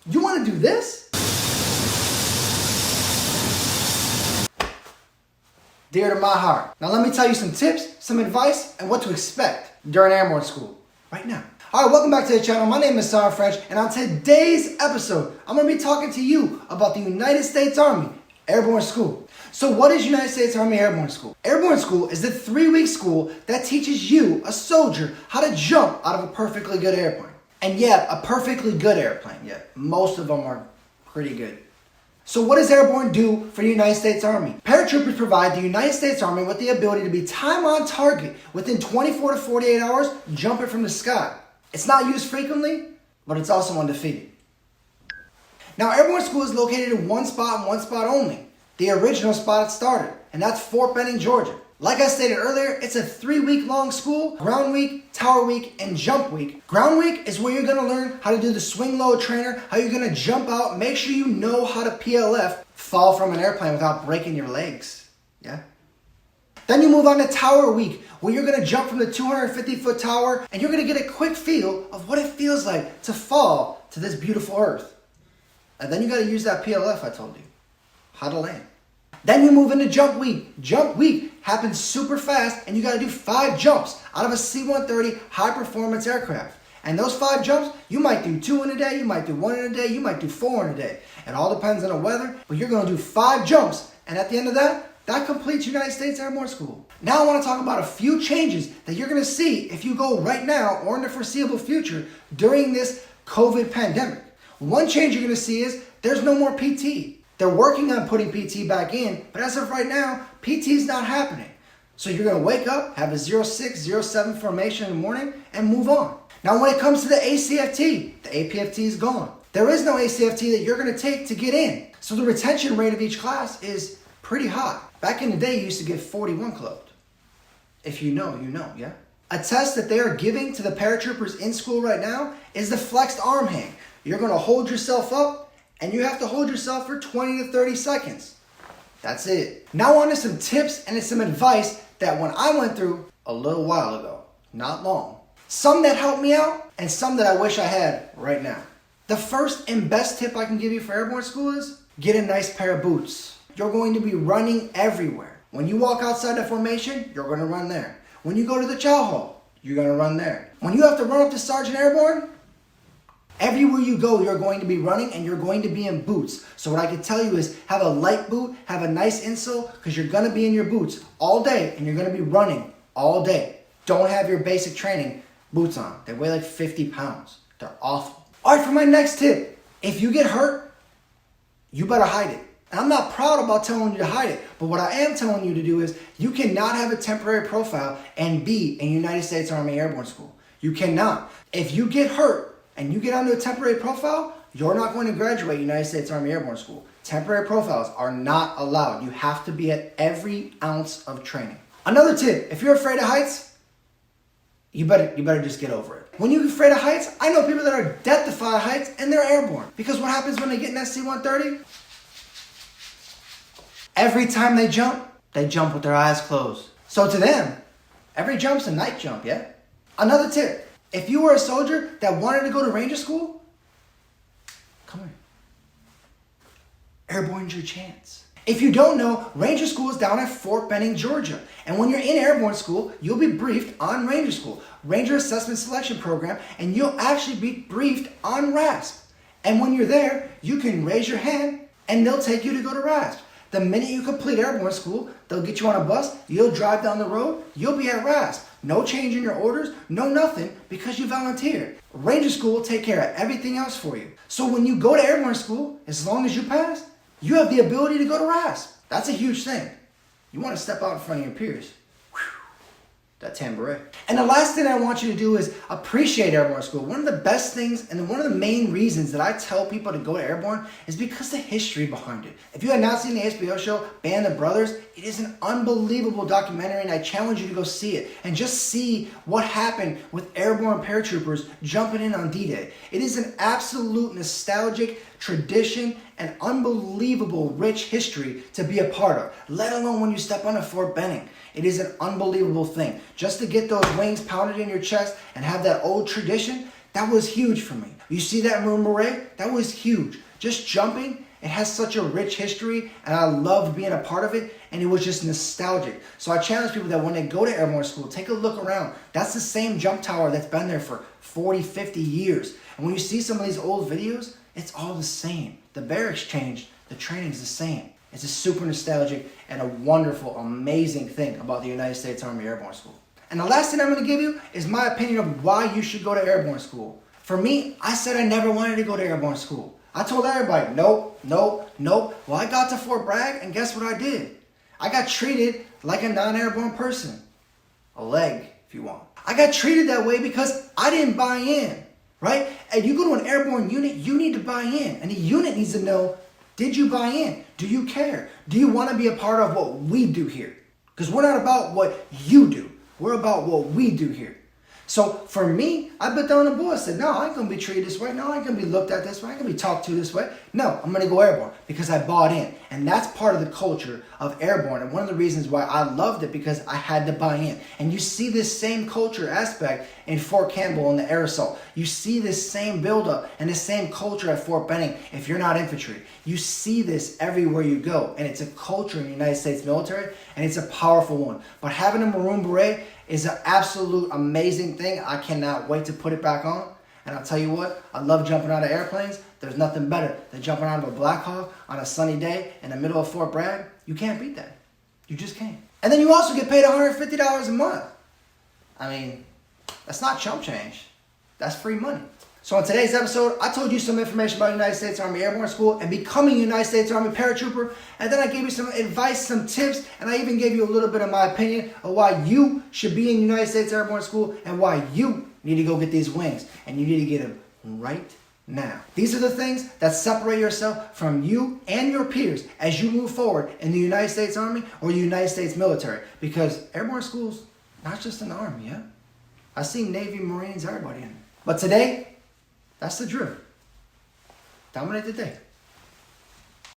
You want to do this? Dear to my heart. Now let me tell you some tips, some advice, and what to expect during Airborne School right now. All right, welcome back to the channel. My name is Sarah French, and on today's episode, I'm going to be talking to you about the United States Army Airborne School. So what is United States Army Airborne School? Airborne School is the 3-week school that teaches you, a soldier, how to jump out of a perfectly good airplane. And yeah, a perfectly good airplane. Yeah, most of them are pretty good. So what does Airborne do for the United States Army? Paratroopers provide the United States Army with the ability to be time on target within 24 to 48 hours, jumping from the sky. It's not used frequently, but it's also undefeated. Now, Airborne School is located in one spot and one spot only. The original spot it started, and that's Fort Benning, Georgia. Like I stated earlier, it's a 3-week long school: Ground Week, Tower Week, and Jump Week. Ground Week is where you're gonna learn how to do the swing low trainer, how you're gonna jump out, make sure you know how to PLF, fall from an airplane without breaking your legs. Yeah? Then you move on to Tower Week, where you're gonna jump from the 250-foot tower, and you're gonna get a quick feel of what it feels like to fall to this beautiful earth. And then you gotta use that PLF I told you, how to land. Then you move into Jump Week. Jump Week happens super fast, and you got to do 5 jumps out of a C-130 high-performance aircraft. And those 5 jumps, you might do 2 in a day, you might do 1 in a day, you might do 4 in a day. It all depends on the weather, but you're going to do 5 jumps, and at the end of that completes United States Airborne School. Now I want to talk about a few changes that you're going to see if you go right now or in the foreseeable future during this COVID pandemic. One change you're going to see is there's no more PT. They're working on putting PT back in, but as of right now, PT is not happening. So you're going to wake up, have a 06, 07 formation in the morning, and move on. Now when it comes to the ACFT, the APFT is gone. There is no ACFT that you're going to take to get in. So the retention rate of each class is pretty high. Back in the day, you used to get 41 clubbed. If you know, you know, yeah? A test that they are giving to the paratroopers in school right now is the flexed arm hang. You're going to hold yourself up, and you have to hold yourself for 20 to 30 seconds. That's it. Now on to some tips and some advice that when I went through a little while ago, not long. Some that helped me out and some that I wish I had right now. The first and best tip I can give you for Airborne School is get a nice pair of boots. You're going to be running everywhere. When you walk outside the formation, you're going to run there. When you go to the chow hall, you're going to run there. When you have to run up to Sergeant Airborne, everywhere you go, you're going to be running and you're going to be in boots. So what I can tell you is have a light boot, have a nice insole, because you're going to be in your boots all day and you're going to be running all day. Don't have your basic training boots on. They weigh like 50 pounds. They're awful. All right, for my next tip, if you get hurt, you better hide it. And I'm not proud about telling you to hide it, but what I am telling you to do is you cannot have a temporary profile and be in United States Army Airborne School. You cannot. If you get hurt, and you get onto a temporary profile, you're not going to graduate United States Army Airborne School. Temporary profiles are not allowed. You have to be at every ounce of training. Another tip, if you're afraid of heights, you better just get over it. When you're afraid of heights, I know people that are death-defy heights and they're airborne. Because what happens when they get in that C-130? Every time they jump with their eyes closed. So to them, every jump's a night jump, yeah? Another tip. If you were a soldier that wanted to go to Ranger School, come here. Airborne's your chance. If you don't know, Ranger School is down at Fort Benning, Georgia. And when you're in Airborne School, you'll be briefed on Ranger School, Ranger Assessment Selection Program, and you'll actually be briefed on RASP. And when you're there, you can raise your hand and they'll take you to go to RASP. The minute you complete Airborne School, they'll get you on a bus, you'll drive down the road, you'll be at RASP. No change in your orders, no nothing, because you volunteered. Ranger School will take care of everything else for you. So when you go to Airborne School, as long as you pass, you have the ability to go to RASP. That's a huge thing. You want to step out in front of your peers. That tambourine. And the last thing I want you to do is appreciate Airborne School. One of the best things and one of the main reasons that I tell people to go to Airborne is because the history behind it. If you have not seen the HBO show Band of Brothers, it is an unbelievable documentary and I challenge you to go see it and just see what happened with airborne paratroopers jumping in on D-Day. It is an absolute nostalgic tradition and unbelievable rich history to be a part of, let alone when you step onto Fort Benning. It is an unbelievable thing. Just to get those wings pounded in your chest and have that old tradition, that was huge for me. You see that Maroon Beret? That was huge. Just jumping, it has such a rich history, and I loved being a part of it, and it was just nostalgic. So I challenge people that when they go to Airborne School, take a look around. That's the same jump tower that's been there for 40, 50 years. And when you see some of these old videos, it's all the same. The barracks changed, the training's the same. It's a super nostalgic and a wonderful, amazing thing about the United States Army Airborne School. And the last thing I'm going to give you is my opinion of why you should go to Airborne School. For me, I said I never wanted to go to Airborne School. I told everybody, nope, nope, nope. Well, I got to Fort Bragg, and guess what I did? I got treated like a non-airborne person. A leg, if you want. I got treated that way because I didn't buy in, right? And you go to an airborne unit, you need to buy in. And the unit needs to know, did you buy in? Do you care? Do you want to be a part of what we do here? Because we're not about what you do. We're about what we do here. So for me, I put down the board and said, no, I ain't going to be treated this way. No, I ain't going to be looked at this way. I ain't going to be talked to this way. No, I'm going to go airborne because I bought in. And that's part of the culture of airborne. And one of the reasons why I loved it because I had to buy in. And you see this same culture aspect in Fort Campbell and the air assault. You see this same buildup and the same culture at Fort Benning if you're not infantry. You see this everywhere you go. And it's a culture in the United States military. And it's a powerful one. But having a Maroon Beret is an absolute amazing thing. I cannot wait to put it back on. And I'll tell you what, I love jumping out of airplanes. There's nothing better than jumping out of a Black Hawk on a sunny day in the middle of Fort Bragg. You can't beat that. You just can't. And then you also get paid $150 a month. I mean, that's not chump change. That's free money. So in today's episode, I told you some information about United States Army Airborne School and becoming a United States Army paratrooper. And then I gave you some advice, some tips, and I even gave you a little bit of my opinion of why you should be in United States Airborne School and why you need to go get these wings. And you need to get them right now. These are the things that separate yourself from you and your peers as you move forward in the United States Army or the United States military. Because Airborne School's not just an army, yeah? I see Navy, Marines, everybody in it. But today, that's the drill. Dominate the day.